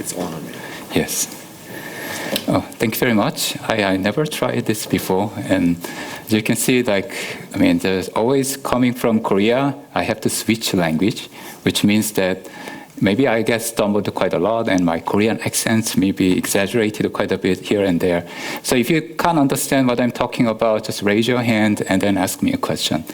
It's on me. Yes. Oh, thank you very much. I never tried this before, and as you can see, there's always coming from Korea, I have to switch language, which means that maybe I get stumbled quite a lot, and my Korean accents may be exaggerated quite a bit here and there. So if you can't understand what I'm talking about, just raise your hand and then ask me a question.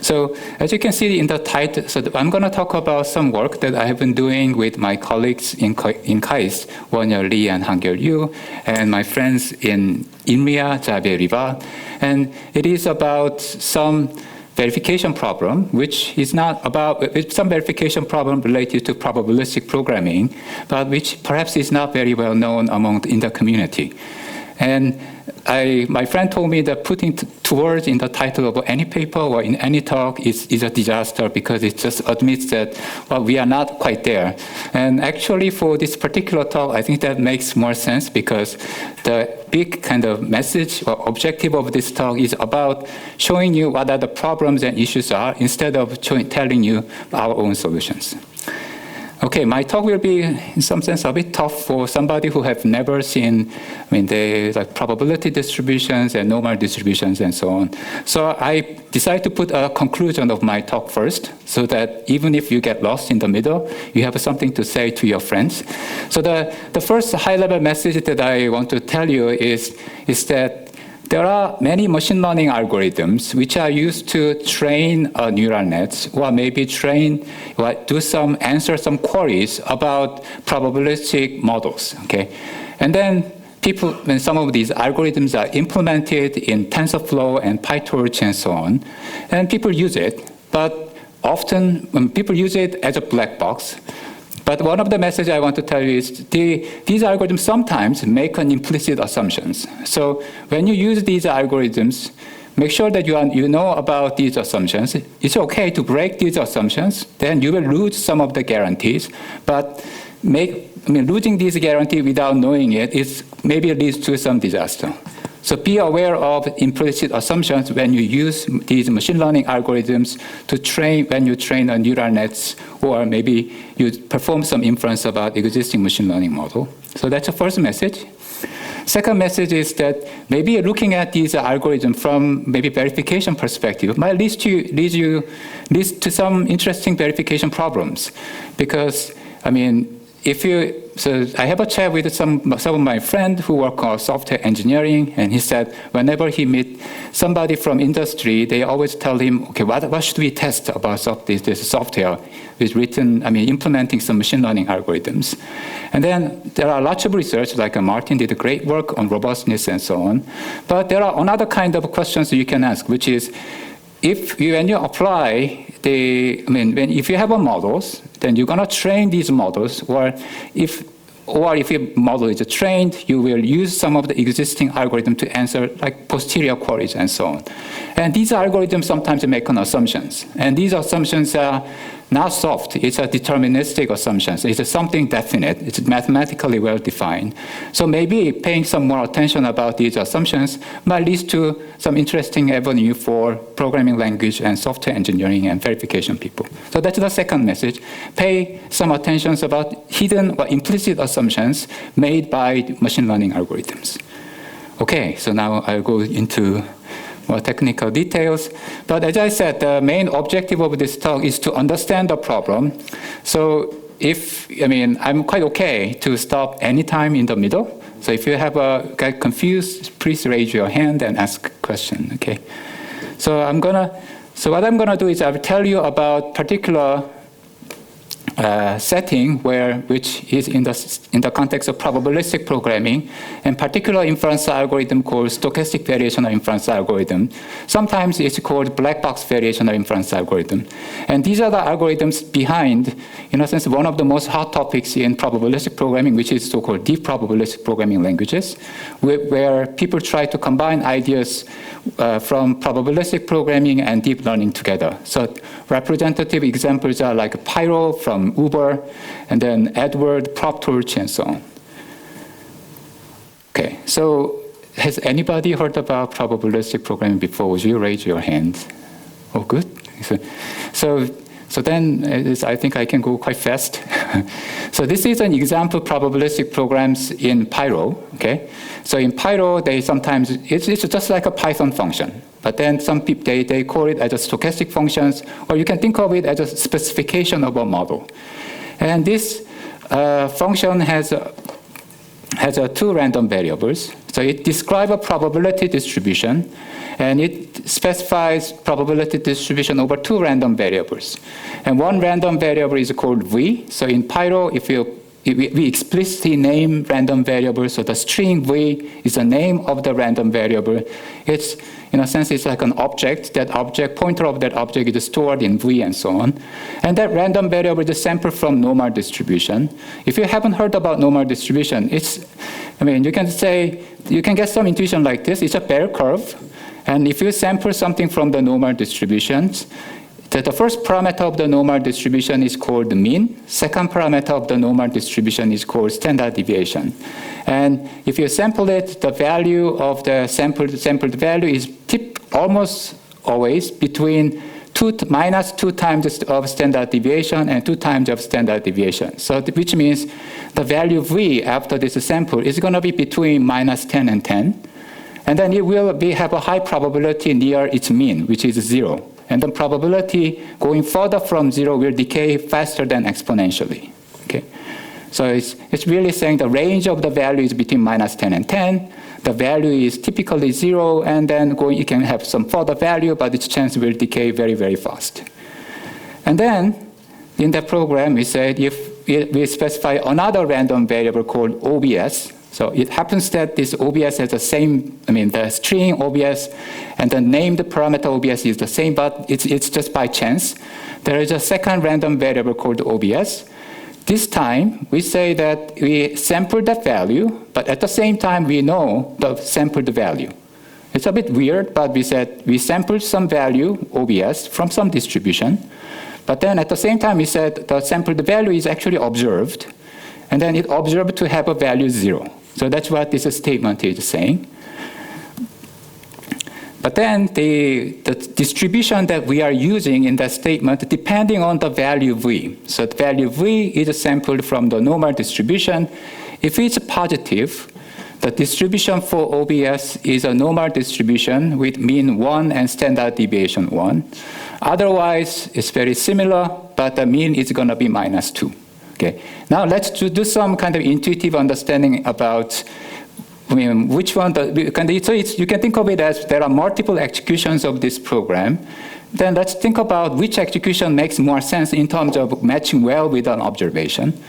So as you can see in the title, so I'm going to talk about some work that I have been doing with my colleagues in KAIST, Wonyeol Lee and Hangyeol Yu, and my friends in INRIA, Xavier Rival. And it is about some verification problem, which is not about, it's some verification problem related to probabilistic programming, but which perhaps is not very well known in the community. And my friend told me that putting two words in the title of any paper or in any talk is a disaster, because it just admits that, well, we are not quite there. And actually for this particular talk, I think that makes more sense, because the big kind of message or objective of this talk is about showing you what are the problems and issues are, instead of telling you our own solutions. Okay, my talk will be, in some sense, a bit tough for somebody who have never seen, the probability distributions and normal distributions and so on. So I decided to put a conclusion of my talk first, so that even if you get lost in the middle, you have something to say to your friends. So the first high-level message that I want to tell you is that there are many machine learning algorithms which are used to train neural nets, or maybe answer some queries about probabilistic models. Okay, and then when some of these algorithms are implemented in TensorFlow and PyTorch and so on, and people use it, but often when people use it as a black box. But one of the messages I want to tell you is these algorithms sometimes make an implicit assumptions. So when you use these algorithms, make sure that you know about these assumptions. It's okay to break these assumptions, then you will lose some of the guarantees. But losing these guarantees without knowing it maybe leads to some disaster. So be aware of implicit assumptions when you use these machine learning algorithms when you train a neural nets, or maybe you perform some inference about existing machine learning model. So that's the first message. Second message is that maybe looking at these algorithms from maybe verification perspective might lead to some interesting verification problems. Because, so I have a chat with some of my friends who work on software engineering, and he said whenever he meets somebody from industry, they always tell him, okay, what should we test about this software is written, implementing some machine learning algorithms. And then there are lots of research, like Martin did great work on robustness and so on. But there are another kind of questions you can ask, which is, when you apply if you have models, then you're going to train these models, or if your model is trained, you will use some of the existing algorithm to answer like posterior queries and so on. And these algorithms sometimes make assumptions, and these assumptions are not soft. It's a deterministic assumption. It's something definite. It's mathematically well defined. So maybe paying some more attention about these assumptions might lead to some interesting avenue for programming language and software engineering and verification people. So that's the second message. Pay some attention about hidden or implicit assumptions made by machine learning algorithms. Okay, so now I'll go into more technical details. But as I said, the main objective of this talk is to understand the problem. So I'm quite okay to stop anytime in the middle. So if you get confused, please raise your hand and ask a question, okay? So what I'm gonna do is I'll tell you about particular setting which is in the context of probabilistic programming, and particular inference algorithm called stochastic variational inference algorithm. Sometimes it's called black box variational inference algorithm. And these are the algorithms behind, in a sense, one of the most hot topics in probabilistic programming, which is so-called deep probabilistic programming languages, where people try to combine ideas from probabilistic programming and deep learning together. So representative examples are like Pyro from Uber, and then Edward, ProbTorch, and so on. Okay, so has anybody heard about probabilistic programming before? Would you raise your hand? Oh, good. So then I think I can go quite fast. So this is an example probabilistic programs in Pyro. Okay, so in Pyro, they sometimes it's just like a Python function, but then some people they call it as a stochastic functions, or you can think of it as a specification of a model. And this function has two random variables. So it describes a probability distribution, and it specifies probability distribution over two random variables. And one random variable is called v. So in Pyro, if we explicitly name random variables, so the string v is the name of the random variable. It's, in a sense, it's like an object. That object, pointer of that object is stored in v and so on. And that random variable is sampled from normal distribution. If you haven't heard about normal distribution, you can get some intuition like this. It's a bell curve. And if you sample something from the normal distributions, the first parameter of the normal distribution is called the mean. Second parameter of the normal distribution is called standard deviation. And if you sample it, the value of the sampled value is almost always between minus 2 times of standard deviation and 2 times of standard deviation. So which means the value v after this sample is going to be between minus 10 and 10. And then it will have a high probability near its mean, which is 0. And the probability going further from 0 will decay faster than exponentially. Okay? So it's really saying the range of the value is between minus 10 and 10. The value is typically 0, and then it can have some further value, but its chance will decay very, very fast. And then in the program, we said if we specify another random variable called OBS. So it happens that this OBS has the same, the string OBS and the named parameter OBS is the same, but it's just by chance. There is a second random variable called OBS. This time, we say that we sampled that value, but at the same time, we know the sampled value. It's a bit weird, but we said we sampled some value, OBS, from some distribution. But then at the same time, we said the sampled value is actually observed. And then it observed to have a value 0. So that's what this statement is saying. But then the distribution that we are using in that statement, depending on the value v. So the value v is sampled from the normal distribution. If it's positive, the distribution for OBS is a normal distribution with mean 1 and standard deviation 1. Otherwise, it's very similar, but the mean is going to be minus 2. Okay. Now let's do some kind of intuitive understanding about which one. So you can think of it as there are multiple executions of this program. Then let's think about which execution makes more sense in terms of matching well with an observation.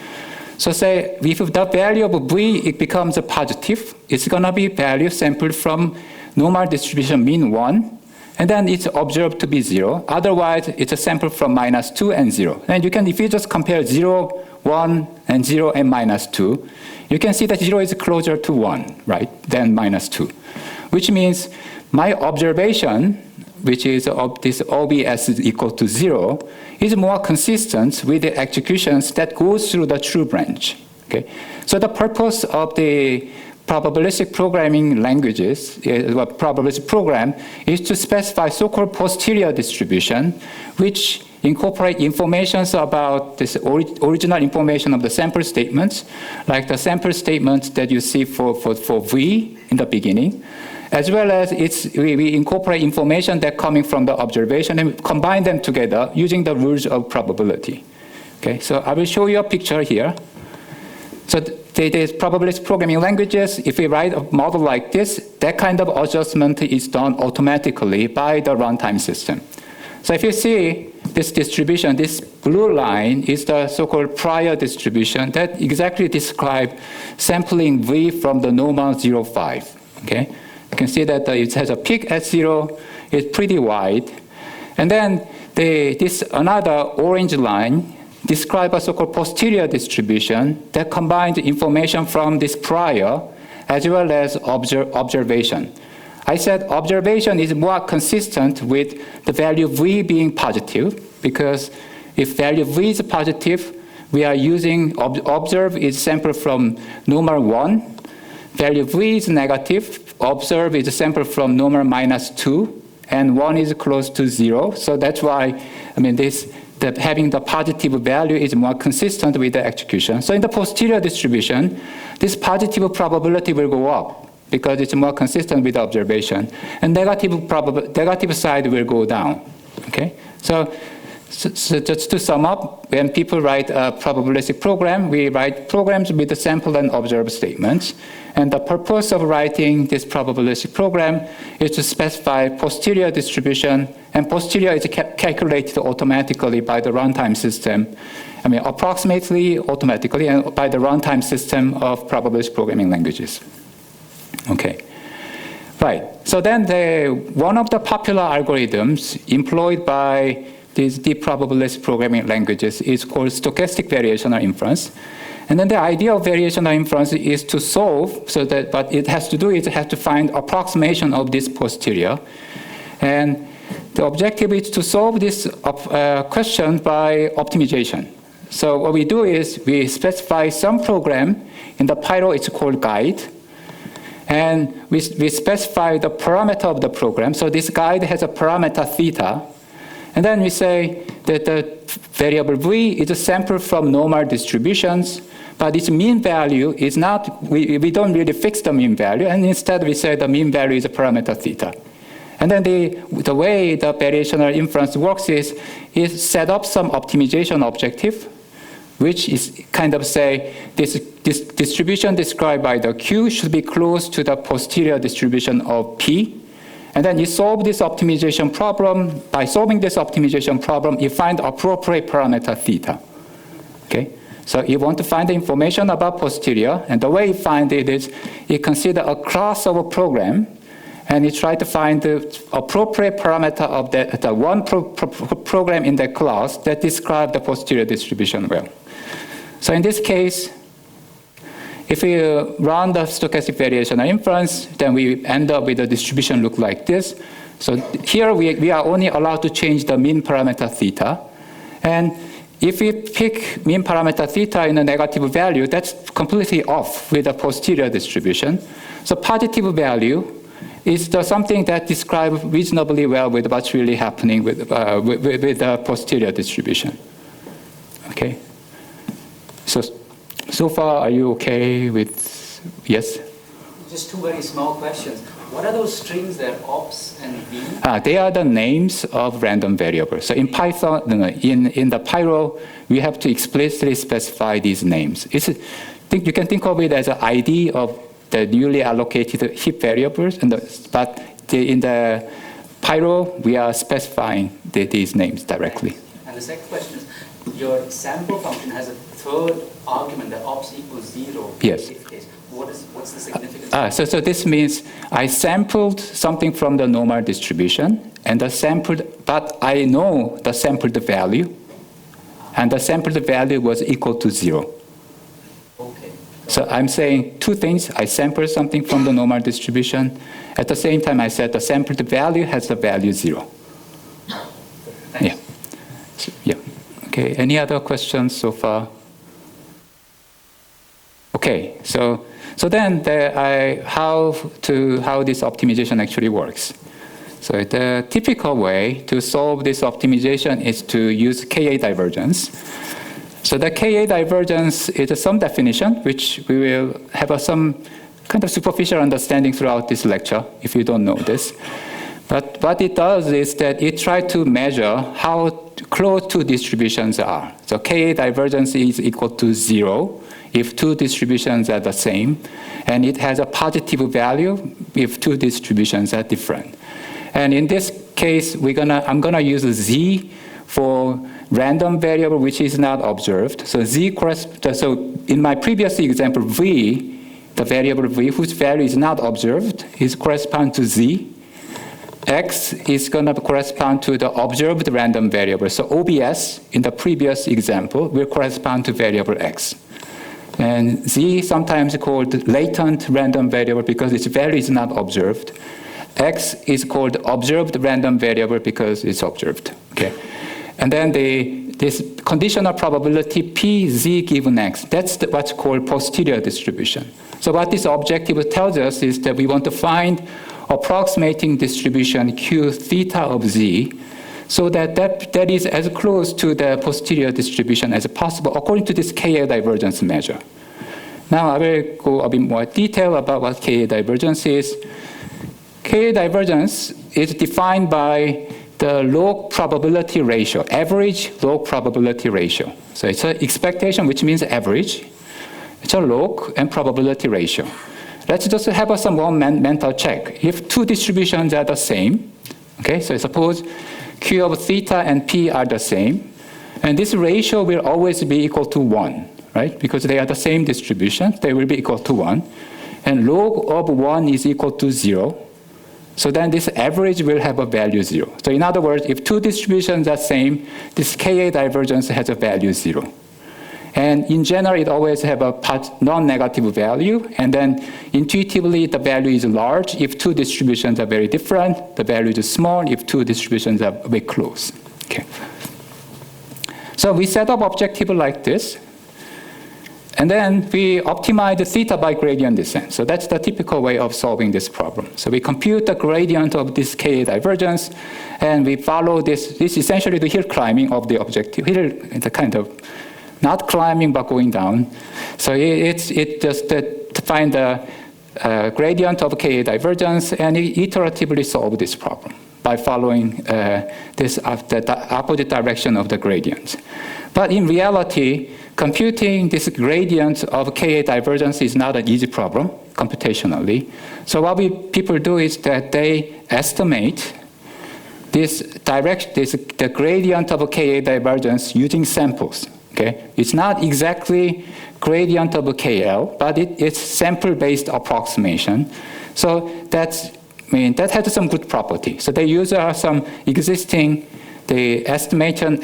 So say if the value of v it becomes a positive, it's going to be value sampled from normal distribution mean 1. And then it's observed to be 0. Otherwise, it's a sample from minus 2 and 0. And if you just compare 0, 1, and 0 and minus 2, you can see that 0 is closer to 1, right, than minus 2. Which means my observation, which is of this OBS is equal to 0, is more consistent with the executions that goes through the true branch. Okay? So the purpose of the probabilistic programming languages, probabilistic program, is to specify so-called posterior distribution, which incorporate information about this original information of the sample statements, like the sample statements that you see for V in the beginning, as well as we incorporate information that coming from the observation and combine them together using the rules of probability. Okay, so I will show you a picture here. So there's probabilistic programming languages. If we write a model like this, that kind of adjustment is done automatically by the runtime system. So if you see this distribution, this blue line is the so-called prior distribution that exactly describes sampling V from the normal 0, 5. Okay? You can see that it has a peak at 0. It's pretty wide. And then this another orange line describe a so-called posterior distribution that combines information from this prior as well as observation. I said observation is more consistent with the value V being positive, because if value V is positive, we are using observe is sampled from normal 1. Value V is negative, observe is sampled from normal minus 2, and 1 is close to 0. So that's why, that having the positive value is more consistent with the execution. So in the posterior distribution, this positive probability will go up because it's more consistent with the observation, and negative side will go down. Okay, so just to sum up, when people write a probabilistic program, we write programs with the sample and observed statements. And the purpose of writing this probabilistic program is to specify posterior distribution, and posterior is calculated automatically by the runtime system. I mean, approximately automatically and by the runtime system of probabilistic programming languages. Okay. Right. So then one of the popular algorithms employed by these deep probabilistic programming languages is called stochastic variational inference. And then the idea of variational inference is to solve, but it has to find approximation of this posterior. And the objective is to solve this question by optimization. So what we do is we specify some program. In the Pyro, it's called guide. And we specify the parameter of the program. So this guide has a parameter theta. And then we say that the variable v is a sample from normal distributions, but its mean value is not, we don't really fix the mean value, and instead we say the mean value is a parameter theta. And then the way the variational inference works is set up some optimization objective, which is kind of say this distribution described by the Q should be close to the posterior distribution of P. And then you solve this optimization problem. By solving this optimization problem, you find appropriate parameter theta. Okay? So you want to find the information about posterior, and the way you find it is you consider a class of a program, and you try to find the appropriate parameter of the one program in the class that describes the posterior distribution well. So in this case, if we run the stochastic variational inference, then we end up with a distribution look like this. So here we are only allowed to change the mean parameter theta. And if we pick mean parameter theta in a negative value, that's completely off with the posterior distribution. So positive value is something that describes reasonably well with what's really happening with the posterior distribution. Okay? So far, are you okay with, yes? Just two very small questions. What are those strings there, ops and v? They are the names of random variables. So in Python, in the Pyro, we have to explicitly specify these names. You can think of it as an ID of the newly allocated heap variables, but in the Pyro, we are specifying these names directly. And the second question is, your sample function has a third argument that ops equals 0. Yes. In this case. What's the significance? So this means I sampled something from the normal distribution, and but I know the sampled value, and the sampled value was equal to 0. Okay. So I'm saying two things. I sampled something from the normal distribution. At the same time, I said the sampled value has the value 0. Thanks. Yeah. Okay, any other questions so far? Okay, so then how this optimization actually works. So the typical way to solve this optimization is to use Ka divergence. So the Ka divergence is some definition, which we will have some kind of superficial understanding throughout this lecture, if you don't know this. But what it does is that it tries to measure how close two distributions are. So Ka divergence is equal to 0 if two distributions are the same, and it has a positive value if two distributions are different. And in this case, I'm gonna use a z for random variable which is not observed. So so in my previous example, v, the variable v whose value is not observed, is correspond to z. X is going to correspond to the observed random variable. So OBS, in the previous example, will correspond to variable X. And Z, sometimes called latent random variable because its value is not observed. X is called observed random variable because it's observed. Okay. And then this conditional probability PZ given X, that's what's called posterior distribution. So what this objective tells us is that we want to find approximating distribution Q theta of Z so that is as close to the posterior distribution as possible according to this Ka divergence measure. Now I will go a bit more detail about what Ka divergence is. Ka divergence is defined by the log probability ratio, average log probability ratio. So it's an expectation, which means average. It's a log and probability ratio. Let's just have some one mental check. If two distributions are the same, okay, so suppose Q of theta and P are the same, and this ratio will always be equal to 1, right? Because they are the same distribution, they will be equal to 1. And log of 1 is equal to 0. So then this average will have a value 0. So in other words, if two distributions are same, this Ka divergence has a value 0. And in general, it always have a non-negative value. And then intuitively, the value is large if two distributions are very different. The value is small if two distributions are very close. Okay. So we set up objective like this. And then we optimize the theta by gradient descent. So that's the typical way of solving this problem. So we compute the gradient of this Ka divergence, and we follow this. This is essentially the hill climbing of the objective. Hill is a kind of not climbing but going down. So it's just to find the gradient of Ka divergence and iteratively solve this problem by following the opposite direction of the gradient. But in reality, computing this gradient of Ka divergence is not an easy problem computationally. So what people do is that they estimate the gradient of Ka divergence using samples. Okay, it's not exactly gradient of KL, but it's sample-based approximation. So that has some good property. So they use some existing estimation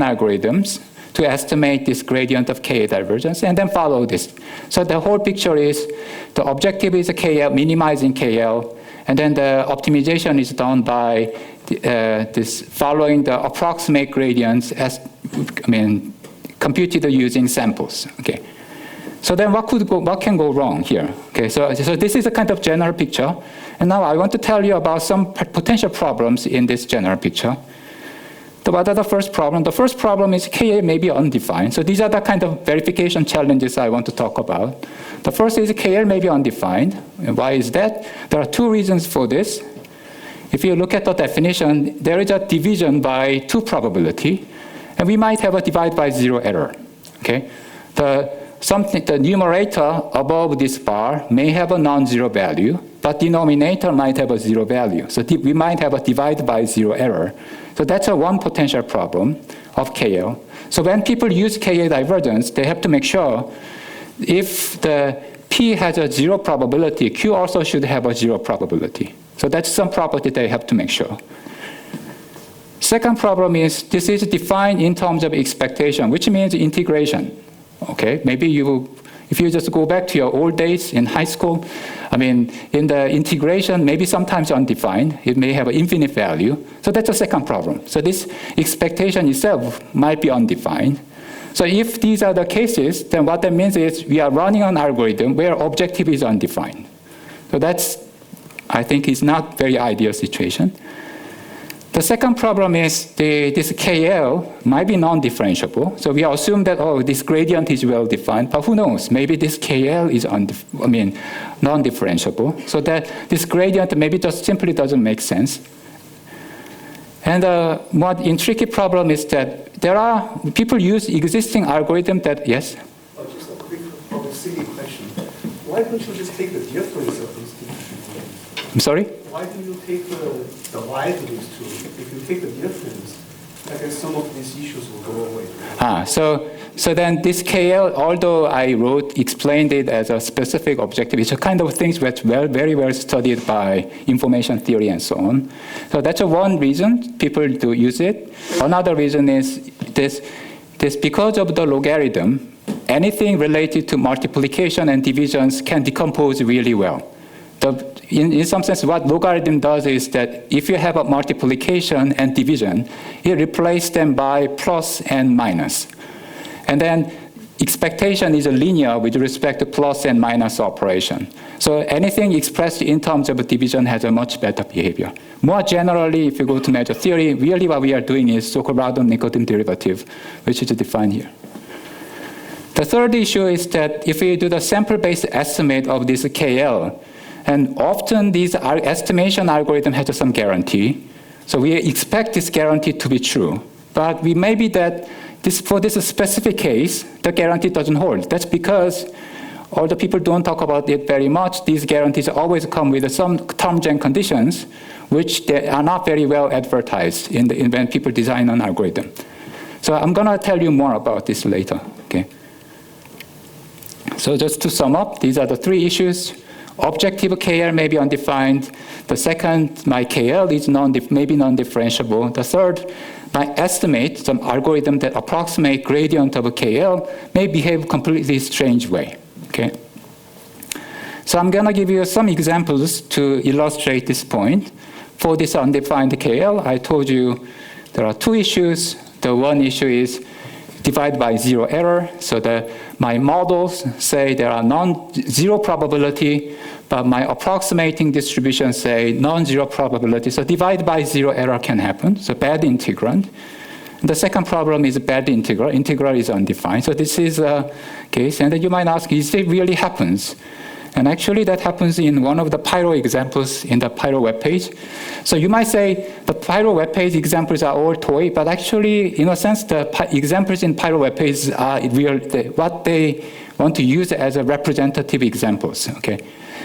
algorithms to estimate this gradient of Ka divergence, and then follow this. So the whole picture is the objective is KL, minimizing KL, and then the optimization is done by this following the approximate gradients computed using samples. Okay. So then what can go wrong here? Okay, so this is a kind of general picture. And now I want to tell you about some potential problems in this general picture. What are the first problem? The first problem is Ka may be undefined. So these are the kind of verification challenges I want to talk about. The first is Ka may be undefined. And why is that? There are two reasons for this. If you look at the definition, there is a division by 2 probability. And we might have a divide by 0 error. Okay? The numerator above this bar may have a non-zero value, but denominator might have a 0 value. So we might have a divide by 0 error. So that's one potential problem of KL. So when people use Ka divergence, they have to make sure if the P has a 0 probability, Q also should have a 0 probability. So that's some property they have to make sure. Second problem is this is defined in terms of expectation, which means integration. Okay, maybe if you just go back to your old days in high school, in the integration, maybe sometimes undefined, it may have an infinite value. So that's the second problem. So this expectation itself might be undefined. So if these are the cases, then what that means is we are running an algorithm where objective is undefined. So that's, I think, is not very ideal situation. The second problem is this KL might be non-differentiable. So we assume that, this gradient is well-defined, but who knows? Maybe this KL is non-differentiable. So that this gradient maybe just simply doesn't make sense. And one intricate problem is that there are people use existing algorithm that, yes? Just a quick, probably silly question. Why don't you just take the difference of these two? I'm sorry? Why do you take the y of these two? If you take the difference, I guess some of these issues will go away. So then this KL, although I explained it as a specific objective, it's a kind of things that's very well studied by information theory and so on. So that's one reason people do use it. Another reason is this because of the logarithm, anything related to multiplication and divisions can decompose really well. In some sense, what logarithm does is that if you have a multiplication and division, it replaces them by plus and minus. And then expectation is linear with respect to plus and minus operation. So anything expressed in terms of division has a much better behavior. More generally, if you go to measure theory, really what we are doing is so-called Radon-Nikodym derivative, which is defined here. The third issue is that if we do the sample-based estimate of this KL, and often these estimation algorithm has some guarantee, so we expect this guarantee to be true. But we may be that for this specific case, the guarantee doesn't hold. That's because all the people don't talk about it very much. These guarantees always come with some terms and conditions, which they are not very well advertised when people design an algorithm. So I'm going to tell you more about this later. Okay. So just to sum up, these are the three issues. Objective KL may be undefined. The second, my KL is maybe non-differentiable. The third, my estimate, some algorithm that approximate gradient of a KL, may behave completely strange way. Okay. So I'm going to give you some examples to illustrate this point. For this undefined KL, I told you there are two issues. The one issue is divide by zero error. So my models say there are zero probability, but my approximating distribution say non-zero probability. So divide by zero error can happen. So bad integrand. The second problem is bad integral. Integral is undefined. So this is a case. And then you might ask, is it really happens? And actually that happens in one of the Pyro examples in the Pyro webpage. So you might say the Pyro webpage examples are all toy, but actually, in a sense, the examples in Pyro webpage are what they want to use as a representative examples. Okay.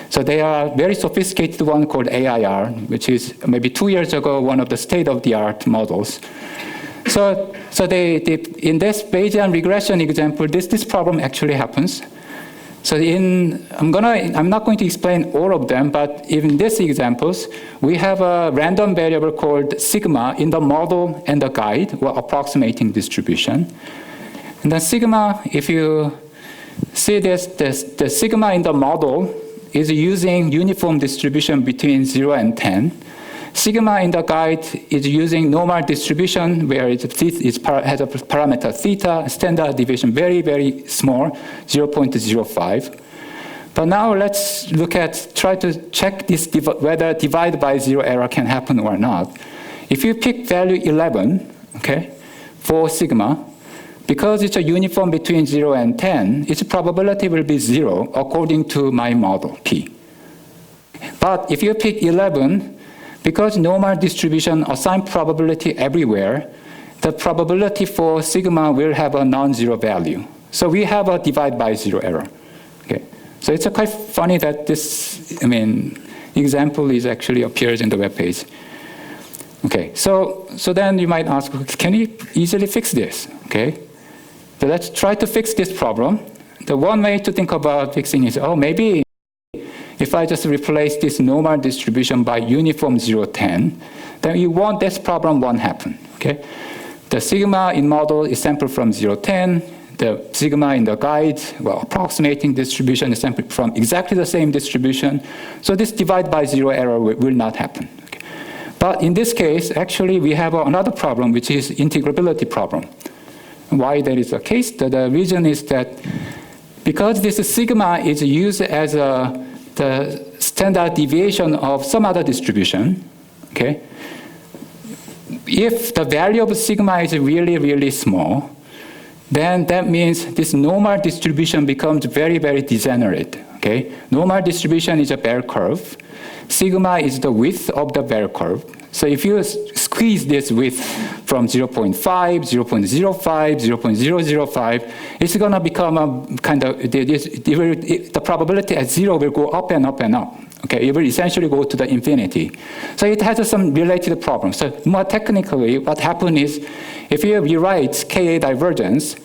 So they are very sophisticated one called AIR, which is maybe 2 years ago, one of the state-of-the-art models. So in this Bayesian regression example, this problem actually happens. So I'm not going to explain all of them, but in these examples, we have a random variable called sigma in the model and the guide, or approximating distribution. And then sigma, if you see the sigma in the model is using uniform distribution between 0 and 10. Sigma in the guide is using normal distribution where it has a parameter theta, standard deviation very, very small, 0.05. But now let's try to check this whether divide by zero error can happen or not. If you pick value 11, okay, for sigma, because it's a uniform between 0 and 10, its probability will be 0 according to my model, P. But if you pick 11, because normal distribution assign probability everywhere, the probability for sigma will have a non-zero value. So we have a divide by zero error. Okay. So it's quite funny that this, example is actually appears in the web page. Okay, so then you might ask, can you easily fix this? Okay, so let's try to fix this problem. The one way to think about fixing is, maybe if I just replace this normal distribution by uniform 0, 10, then this problem won't happen. Okay, the sigma in model is sampled from 0, 10. The sigma in the guide, approximating distribution is sampled from exactly the same distribution. So this divide by zero error will not happen. Okay. But in this case, actually, we have another problem, which is integrability problem. Why that is the case? The reason is that because this sigma is used as the standard deviation of some other distribution, okay? If the value of sigma is really, really small, then that means this normal distribution becomes very, very degenerate. Okay? Normal distribution is a bell curve. Sigma is the width of the bell curve. So if you squeeze this width from 0.5, 0.05, 0.005, it's going to become a kind of, the probability at 0 will go up and up and up. Okay, it will essentially go to the infinity. So it has some related problems. So more technically, what happens is, if you rewrite Ka divergence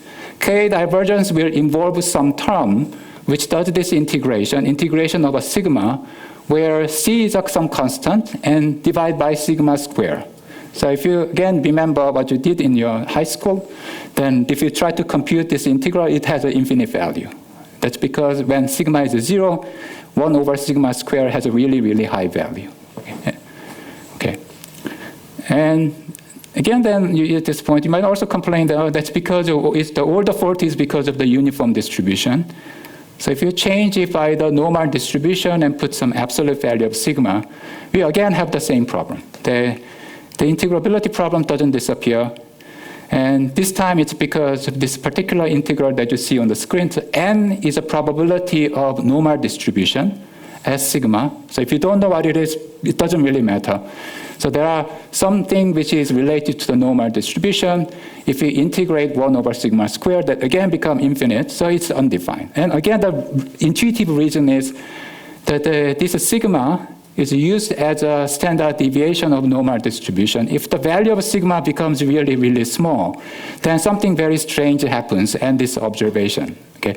will involve some term which does this integration of a sigma, where c is some constant and divide by sigma square. So if you again remember what you did in your high school, then if you try to compute this integral, it has an infinite value. That's because when sigma is 0, 1 over sigma square has a really, really high value. Okay. And again, then at this point, you might also complain that that's because all the fault is because of the uniform distribution. So if you change it by the normal distribution and put some absolute value of sigma, we again have the same problem. The integrability problem doesn't disappear. And this time it's because of this particular integral that you see on the screen. So n is a probability of normal distribution as sigma. So if you don't know what it is, it doesn't really matter. So there are something which is related to the normal distribution. If we integrate 1 over sigma squared, that again become infinite, so it's undefined. And again, the intuitive reason is that this sigma is used as a standard deviation of normal distribution. If the value of sigma becomes really, really small, then something very strange happens in this observation. Okay,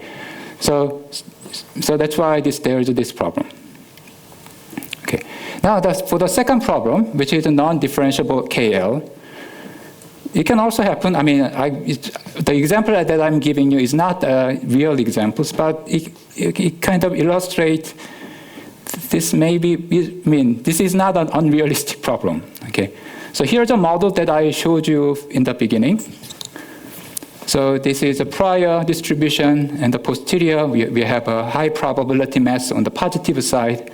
so that's why there is this problem. Okay, now for the second problem, which is a non-differentiable KL, it can also happen. I mean, the example that I'm giving you is not real examples, but it kind of illustrates this this is not an unrealistic problem. Okay, so here's a model that I showed you in the beginning. So this is a prior distribution, and the posterior, we have a high probability mass on the positive side.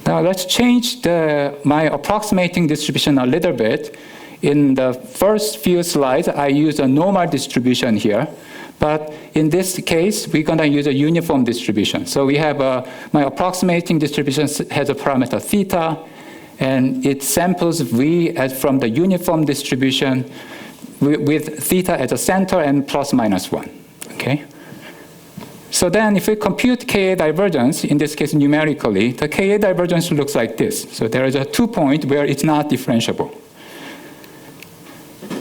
Now let's change my approximating distribution a little bit. In the first few slides, I used a normal distribution here. But in this case, we're going to use a uniform distribution. So we have my approximating distribution has a parameter theta, and it samples V from the uniform distribution with theta as a center and plus minus 1. Okay? So then if we compute Ka divergence, in this case numerically, the Ka divergence looks like this. So there is a 2 point where it's not differentiable.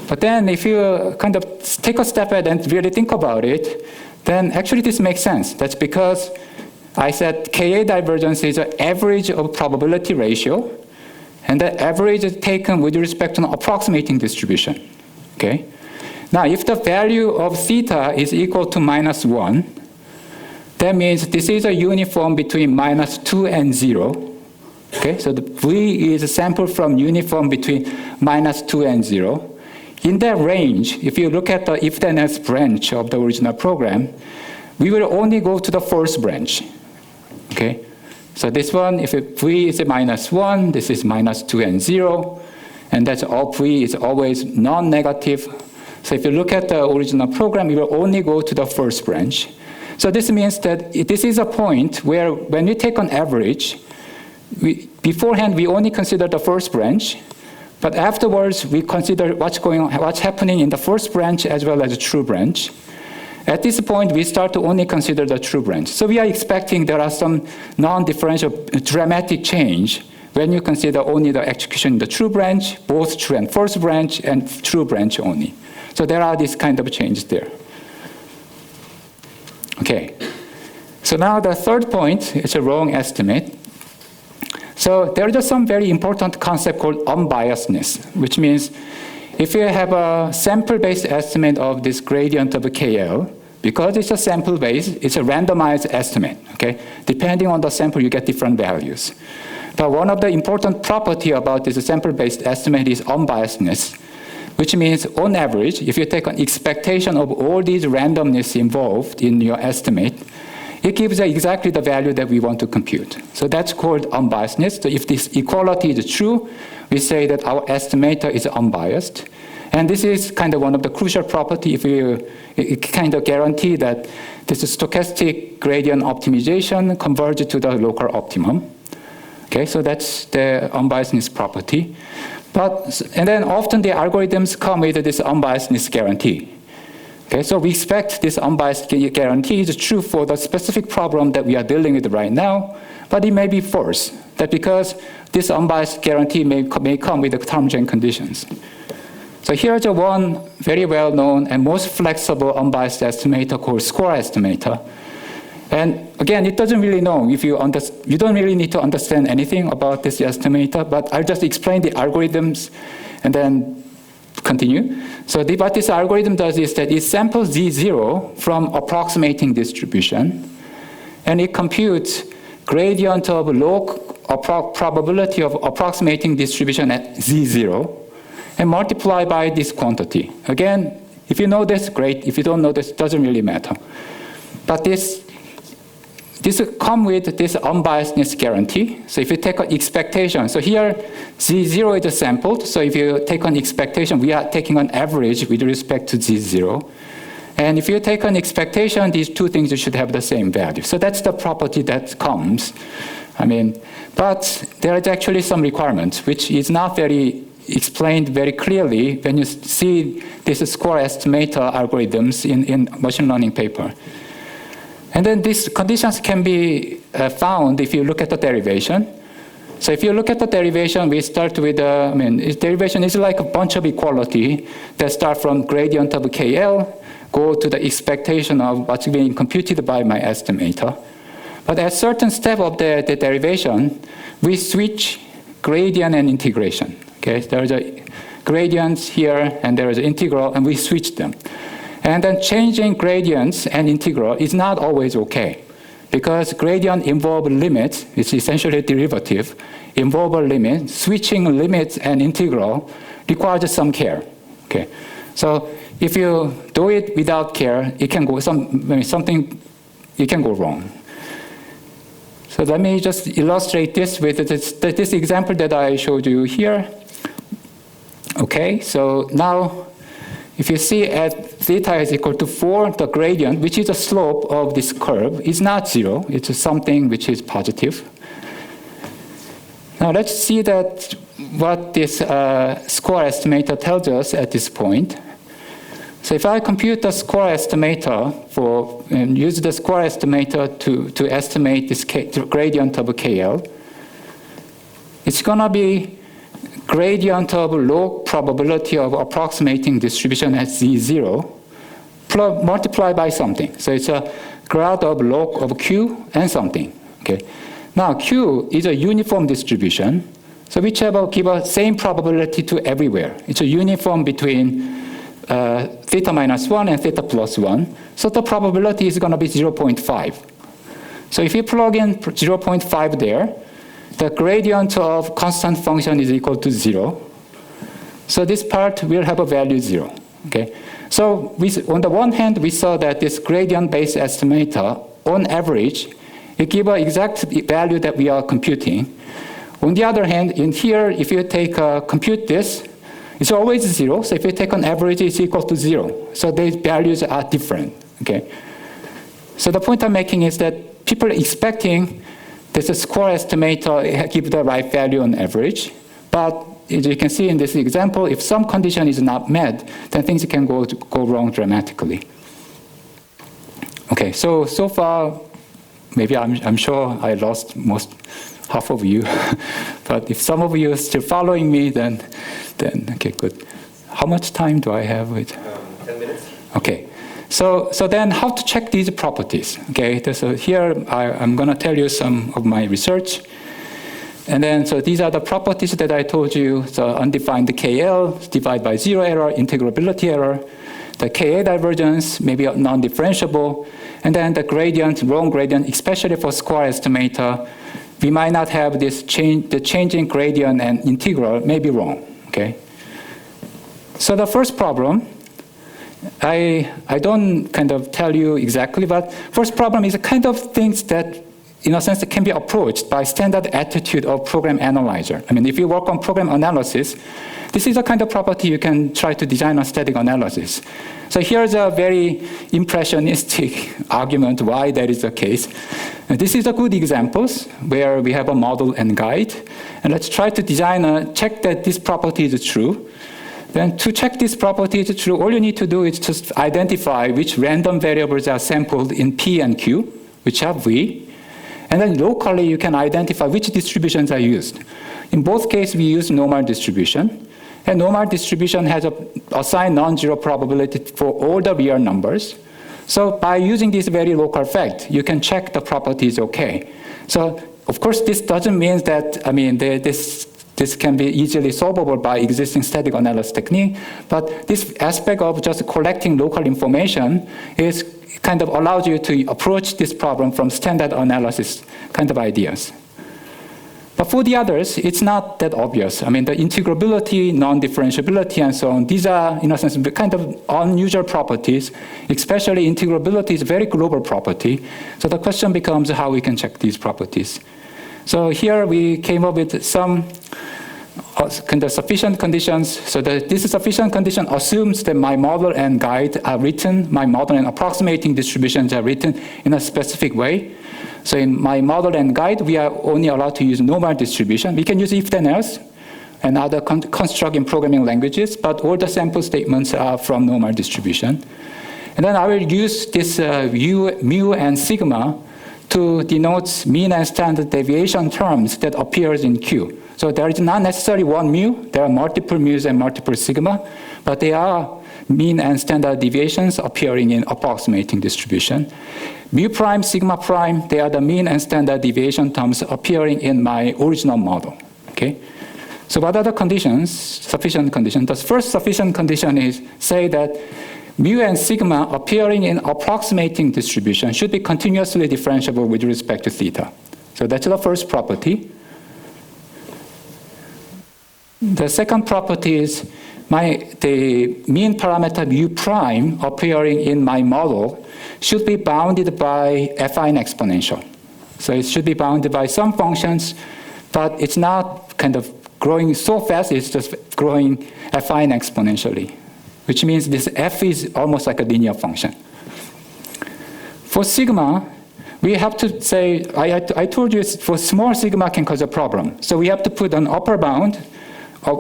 But then if you kind of take a step ahead and really think about it, then actually this makes sense. That's because I said Ka divergence is an average of probability ratio, and the average is taken with respect to an approximating distribution. Okay? Now, if the value of theta is equal to minus 1, that means this is a uniform between minus 2 and 0. Okay? So the V is a sample from uniform between minus 2 and 0. In that range, if you look at the if-then-else branch of the original program, we will only go to the first branch. Okay? So this one, if V is a minus 1, this is minus 2 and 0, and that's all V is always non-negative. So if you look at the original program, we will only go to the first branch. So this means that this is a point where when we take an average, beforehand we only consider the first branch, but afterwards we consider what's happening in the first branch as well as the true branch. At this point, we start to only consider the true branch. So we are expecting there are some non-differential dramatic change when you consider only the execution in the true branch, both true and first branch, and true branch only. So there are these kind of changes there. Okay. So now the third point is a wrong estimate. So there is some very important concept called unbiasedness, which means if you have a sample-based estimate of this gradient of a KL, because it's a sample-based, it's a randomized estimate. Okay? Depending on the sample, you get different values. But one of the important property about this sample-based estimate is unbiasedness, which means on average, if you take an expectation of all these randomness involved in your estimate, it gives exactly the value that we want to compute. So that's called unbiasedness. So if this equality is true, we say that our estimator is unbiased. And this is kind of one of the crucial property if it kind of guarantee that this stochastic gradient optimization converges to the local optimum. Okay, so that's the unbiasedness property. And then often the algorithms come with this unbiasedness guarantee. Okay, so we expect this unbiased guarantee is true for the specific problem that we are dealing with right now, but it may be false. That because this unbiased guarantee may come with the terms and conditions. So here's one very well-known and most flexible unbiased estimator called score estimator. And again, it doesn't really know if you don't really need to understand anything about this estimator, but I'll just explain the algorithms and then continue. So what this algorithm does is that it samples Z0 from approximating distribution, and it computes gradient of log probability of approximating distribution at Z0. and multiply by this quantity. Again, if you know this, great. If you don't know this, it doesn't really matter. But this comes with this unbiasedness guarantee. So if you take an expectation, so here Z0 is sampled. So if you take an expectation, we are taking an average with respect to Z0. And if you take an expectation, these two things should have the same value. So that's the property that comes. But there is actually some requirements, which is not very explained very clearly when you see this score estimator algorithms in machine learning paper. And then these conditions can be found if you look at the derivation. So if you look at the derivation, we start with, derivation is like a bunch of equality that start from gradient of KL, go to the expectation of what's being computed by my estimator. But at a certain step of the derivation, we switch gradient and integration. Okay, there's a gradients here, and there is an integral, and we switch them. And then changing gradients and integral is not always okay, because gradient involve limits, it's essentially a derivative, involve a limit. Switching limits and integral requires some care. Okay, so if you do it without care, it can go it can go wrong. So let me just illustrate this with this example that I showed you here. Okay, so now if you see at theta is equal to 4, the gradient, which is the slope of this curve, is not 0. It's something which is positive. Now let's see that what this score estimator tells us at this point. So if I compute the score estimator and use the score estimator to estimate this gradient of KL, it's going to be gradient of log probability of approximating distribution at Z0 multiplied by something. So it's a grad of log of Q and something. Okay. Now Q is a uniform distribution, so which give a same probability to everywhere. It's a uniform between theta minus 1 and theta plus 1. So the probability is going to be 0.5. So if you plug in 0.5 there, the gradient of constant function is equal to 0. So this part will have a value 0. Okay. So on the one hand, we saw that this gradient-based estimator, on average, it gives an exact value that we are computing. On the other hand, in here, if you compute this, it's always 0. So if you take an average, it's equal to 0. So these values are different. Okay. So the point I'm making is that people are expecting this score estimator give the right value on average, but as you can see in this example, if some condition is not met, then things can go wrong dramatically. Okay, so far, maybe I'm sure I lost half of you, but if some of you are still following me, then okay, good. How much time do I have? 10 minutes. Okay. So then how to check these properties? Okay, so here I'm going to tell you some of my research. And then, so these are the properties that I told you. So undefined KL, divide by 0 error, integrability error, the KA divergence, maybe non-differentiable, and then the gradient, wrong gradient, especially for score estimator, we might not have this the changing gradient and integral may be wrong, okay? So the first problem, I don't kind of tell you exactly, but first problem is a kind of things that, in a sense, can be approached by standard attitude of program analyzer. I mean, if you work on program analysis, this is a kind of property you can try to design a static analysis. So here's a very impressionistic argument why that is the case. And this is a good examples where we have a model and guide. And let's try to design check that this property is true. Then to check this property is true, all you need to do is just identify which random variables are sampled in P and Q, which are V. And then locally, you can identify which distributions are used. In both cases, we use normal distribution. And normal distribution has assigned non-zero probability for all the real numbers. So by using this very local fact, you can check the property is okay. So of course, this doesn't mean that, I mean, this can be easily solvable by existing static analysis technique. But this aspect of just collecting local information is kind of allows you to approach this problem from standard analysis kind of ideas. But for the others, it's not that obvious. I mean, the integrability, non-differentiability, and so on, these are, in a sense, kind of unusual properties. Especially integrability is a very global property. So the question becomes how we can check these properties. So here we came up with some kind of sufficient conditions. So that this sufficient condition assumes that my model and guide are written, my model and approximating distributions are written in a specific way. So in my model and guide, we are only allowed to use normal distribution. We can use if then else and other construct in programming languages, but all the sample statements are from normal distribution. And then I will use this mu and sigma to denote mean and standard deviation terms that appears in Q. So there is not necessarily one mu, there are multiple mu's and multiple sigma, but they are mean and standard deviations appearing in approximating distribution. Mu prime, sigma prime, they are the mean and standard deviation terms appearing in my original model. Okay? So what are the conditions, sufficient conditions? The first sufficient condition is say that mu and sigma appearing in approximating distribution should be continuously differentiable with respect to theta. So that's the first property. The second property is the mean parameter mu prime appearing in my model should be bounded by affine exponential. So it should be bounded by some functions, but it's not kind of growing so fast, it's just growing affine exponentially, which means this f is almost like a linear function. For sigma, we have to say, I told you for small sigma can cause a problem. So we have to put an upper bound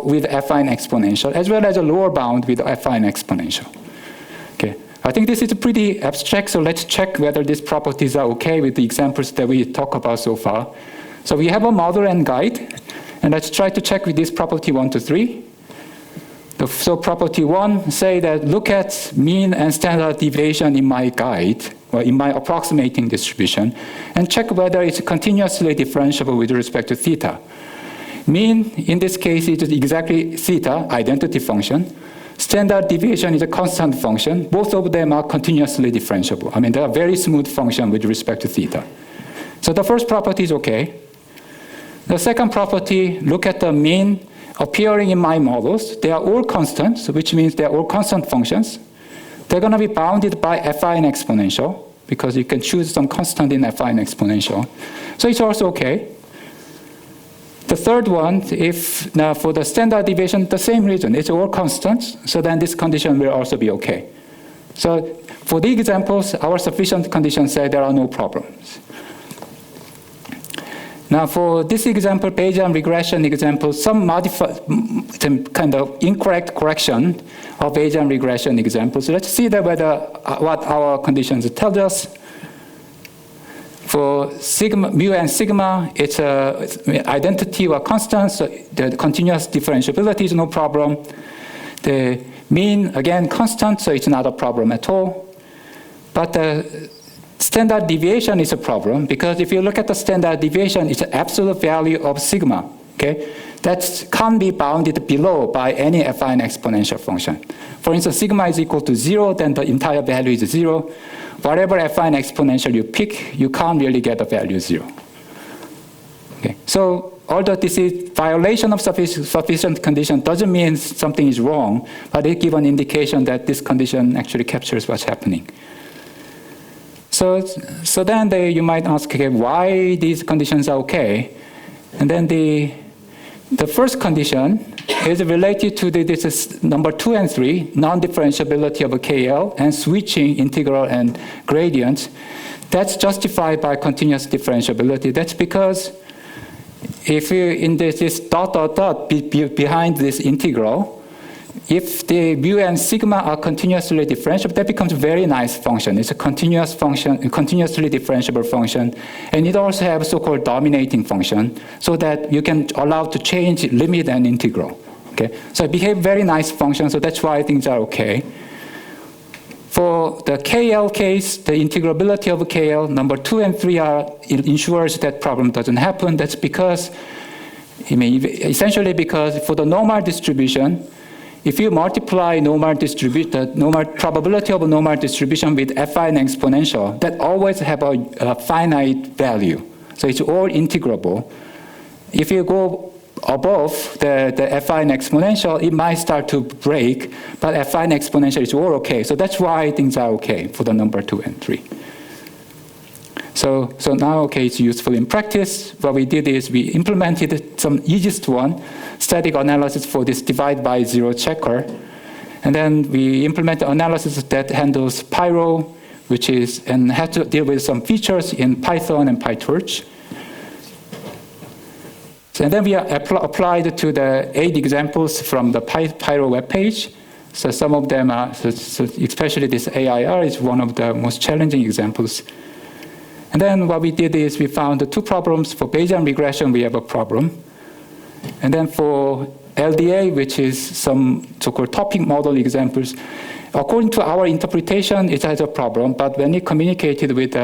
with affine exponential, as well as a lower bound with affine exponential. Okay, I think this is pretty abstract, so let's check whether these properties are okay with the examples that we talked about so far. So we have a model and guide, and let's try to check with this property 1 to 3. So property 1, say that look at mean and standard deviation in my guide, or in my approximating distribution, and check whether it's continuously differentiable with respect to theta. Mean, in this case, is exactly theta, identity function. Standard deviation is a constant function. Both of them are continuously differentiable. I mean, they are very smooth function with respect to theta. So the first property is okay. The second property, look at the mean appearing in my models. They are all constants, which means they are all constant functions. They're going to be bounded by affine exponential, because you can choose some constant in affine exponential. So it's also okay. The third one, if now for the standard deviation, the same reason, it's all constants, so then this condition will also be okay. So for the examples, our sufficient conditions say there are no problems. Now for this example, Bayesian regression example, some kind of incorrect correction of Bayesian regression examples. So let's see that whether what our conditions tell us. For sigma, mu and sigma, it's identity or constant, so the continuous differentiability is no problem. The mean, again, constant, so it's not a problem at all. But the standard deviation is a problem, because if you look at the standard deviation, it's an absolute value of sigma, okay? That can't be bounded below by any affine exponential function. For instance, sigma is equal to 0, then the entire value is 0. Whatever affine exponential you pick, you can't really get a value 0. Okay. So although this is violation of sufficient condition doesn't mean something is wrong, but it gives an indication that this condition actually captures what's happening. So then you might ask, okay, why these conditions are okay? And then the first condition is related to this is number 2 and 3, non-differentiability of a KL and switching integral and gradients. That's justified by continuous differentiability. That's because if you in this dot behind this integral, if the mu and sigma are continuously differentiable, that becomes a very nice function. It's a continuous function, a continuously differentiable function, and it also has a so-called dominating function, so that you can allow to change limit and integral. Okay, so it behaves very nice function, so that's why things are okay. For the KL case, the integrability of KL, number 2 and 3 ensures that problem doesn't happen. That's because, essentially because for the normal distribution, if you multiply the normal probability of a normal distribution with affine exponential, that always have a finite value. So it's all integrable. if you go above the affine exponential, it might start to break, but affine exponential is all okay. So that's why things are okay for the number 2 and 3. So now, okay, it's useful in practice. What we did is we implemented some easiest one, static analysis for this divide by 0 checker. And then we implemented analysis that handles Pyro, which is, and had to deal with some features in Python and ProbTorch. And then we applied to the 8 examples from the Pyro webpage. So some of them are, especially this AIR is one of the most challenging examples. And then what we did is we found the 2 problems. For Bayesian regression, we have a problem. And then for LDA, which is some so-called topic model examples, according to our interpretation, it has a problem. But when we communicated with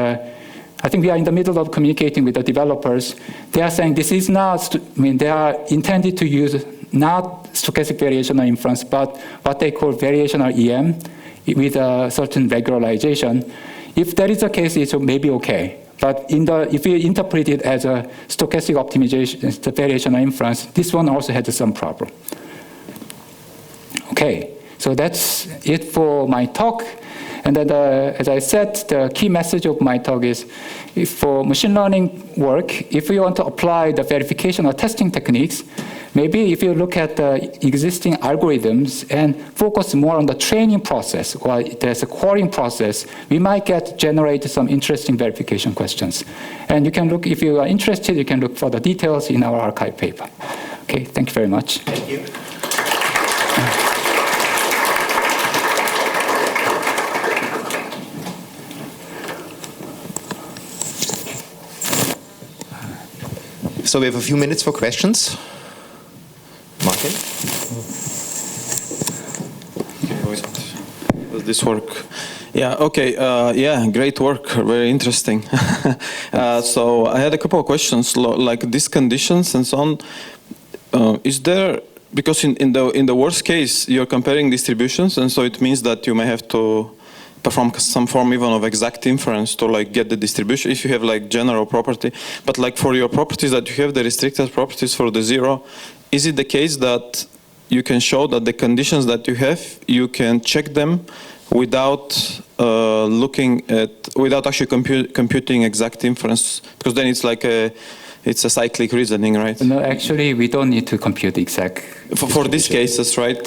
I think we are in the middle of communicating with the developers. They are saying this is not, they are intended to use not stochastic variational inference, but what they call variational EM with a certain regularization. If that is the case, it's maybe okay. But if you interpret it as a stochastic optimization, the variational inference, this one also has some problem. Okay, so that's it for my talk. And then, as I said, the key message of my talk is, for machine learning work, if we want to apply the verification or testing techniques, maybe if you look at the existing algorithms and focus more on the training process, or there's a querying process, we might generate some interesting verification questions. And you can look, if you are interested, you can look for the details in our archive paper. Okay, thank you very much. Thank you. So we have a few minutes for questions. Martin? Does this work? Yeah, okay. Yeah, great work. Very interesting. So I had a couple of questions, like these conditions and so on. Is there, because in the worst case, you're comparing distributions, and so it means that you may have to perform some form even of exact inference to like get the distribution if you have like general property. But like for your properties that you have the restricted properties for the 0, is it the case that you can show that the conditions that you have, you can check them without without actually computing exact inference? Because then it's like it's a cyclic reasoning, right? No, actually, we don't need to compute exact. For these cases, right?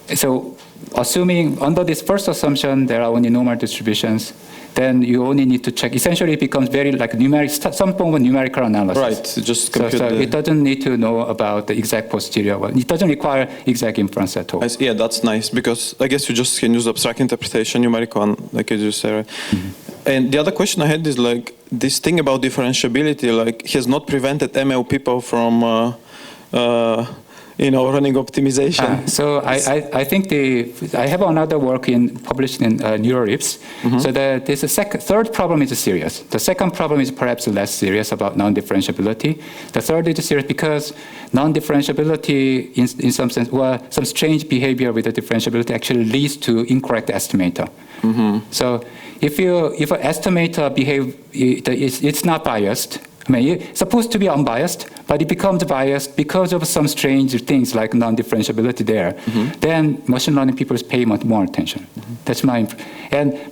So assuming under this first assumption there are only normal distributions, then you only need to check. Essentially, it becomes very like numeric, some form of numerical analysis. Right. Just compute so it doesn't need to know about the exact posterior one. It doesn't require exact inference at all. Yeah, that's nice, because I guess you just can use abstract interpretation, numerical one, like you just said. Right? Mm-hmm. And the other question I had is like this thing about differentiability, like has not prevented ML people from running optimization. So I think I have another work published in NeuroRips. Mm-hmm. So this third problem is serious. The second problem is perhaps less serious about non-differentiability. The third is serious because non-differentiability, in some sense, some strange behavior with the differentiability actually leads to incorrect estimator. Mm-hmm. So if an estimator it's not biased. I mean, it's supposed to be unbiased, but it becomes biased because of some strange things like non-differentiability there. Mm-hmm. Then machine learning people pay much more attention. Mm-hmm. That's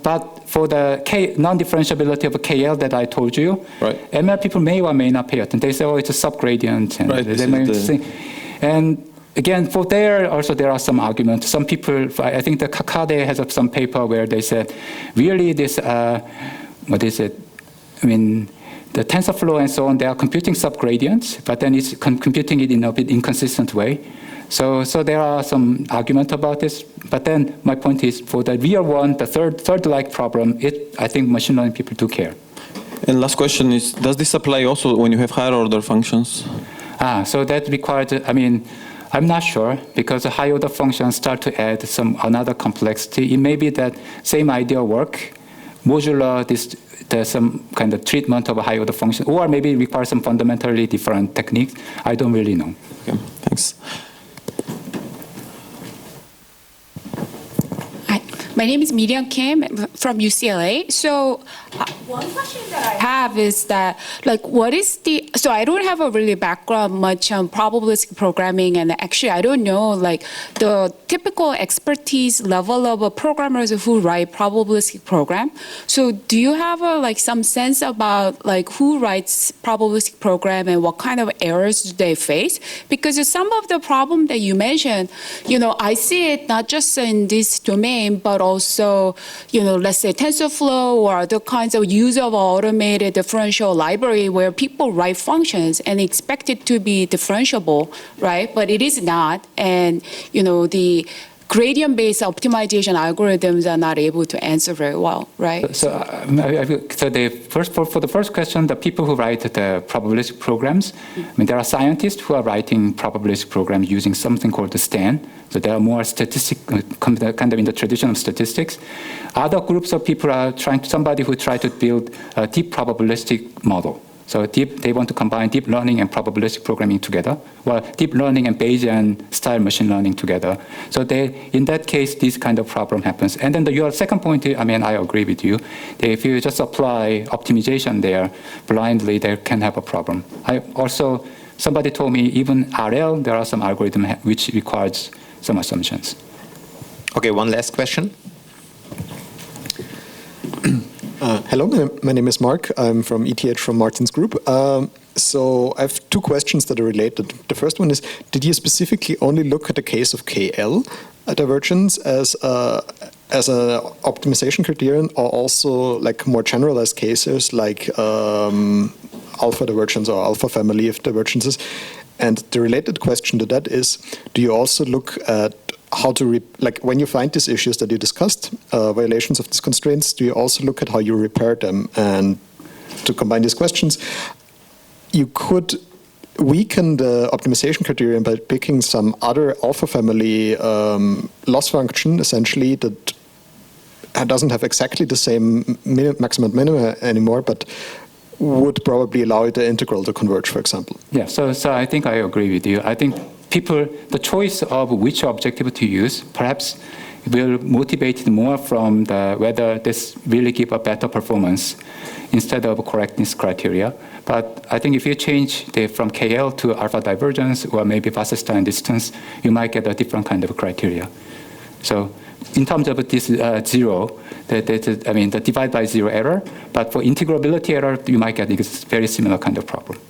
but for the non-differentiability of KL that I told you, right. ML people may or may not pay attention. They say, oh, it's a subgradient. And right. they may think. And again, for there also there are some arguments. Some people, I think the Kakade has some paper where they said, really this, what is it? I mean, the TensorFlow and so on, they are computing subgradients, but then it's computing it in a bit inconsistent way. So there are some arguments about this. But then my point is, for the real one, the third-like problem, I think machine learning people do care. And last question is, does this apply also when you have higher order functions? So that requires, I mean, I'm not sure, because the higher order functions start to add another complexity. It may be that same idea work, modular there's some kind of treatment of a higher order function, or maybe it requires some fundamentally different techniques. I don't really know. Okay, thanks. Hi. My name is Miriam Kim from UCLA. So one question that I have is that, like, what is the, so I don't have a really background much on probabilistic programming, and actually I don't know, like, the typical expertise level of programmers who write probabilistic program. So do you have like some sense about like who writes probabilistic program and what kind of errors do they face? Because some of the problem that you mentioned, you know, I see it not just in this domain, but also, you know, let's say TensorFlow or other kinds of use of automated differential library where people write functions and expect it to be differentiable, right? But it is not. And, you know, the gradient-based optimization algorithms are not able to answer very well, right? So for the first question, the people who write the probabilistic programs, I mean, there are scientists who are writing probabilistic programs using something called the STAN. So they are more kind of in the tradition of statistics. Other groups of people are somebody who try to build a deep probabilistic model. So they want to combine deep learning and probabilistic programming together. Well, deep learning and Bayesian style machine learning together. So in that case, this kind of problem happens. And then your second point, I mean, I agree with you. If you just apply optimization there blindly, they can have a problem. Somebody told me even RL, there are some algorithms which requires some assumptions. Okay, one last question. Hello, my name is Mark. I'm from ETH from Martin's group. So I have two questions that are related. The first one is, did you specifically only look at the case of KL divergence as an optimization criterion, or also like more generalized cases like alpha divergence or alpha family of divergences? And the related question to that is, do you also look at how to, like when you find these issues that you discussed, violations of these constraints, do you also look at how you repair them? And to combine these questions, you could weaken the optimization criterion by picking some other alpha family loss function, essentially, that doesn't have exactly the same maximum and minima anymore, but would probably allow the integral to converge, for example. Yeah, so I think I agree with you. I think the choice of which objective to use perhaps will motivate more from whether this really give a better performance instead of correctness criteria. But I think if you change from KL to alpha divergence or maybe Wasserstein distance, you might get a different kind of criteria. So in terms of this zero, the divide by zero error, but for integrability error, you might get a very similar kind of problem.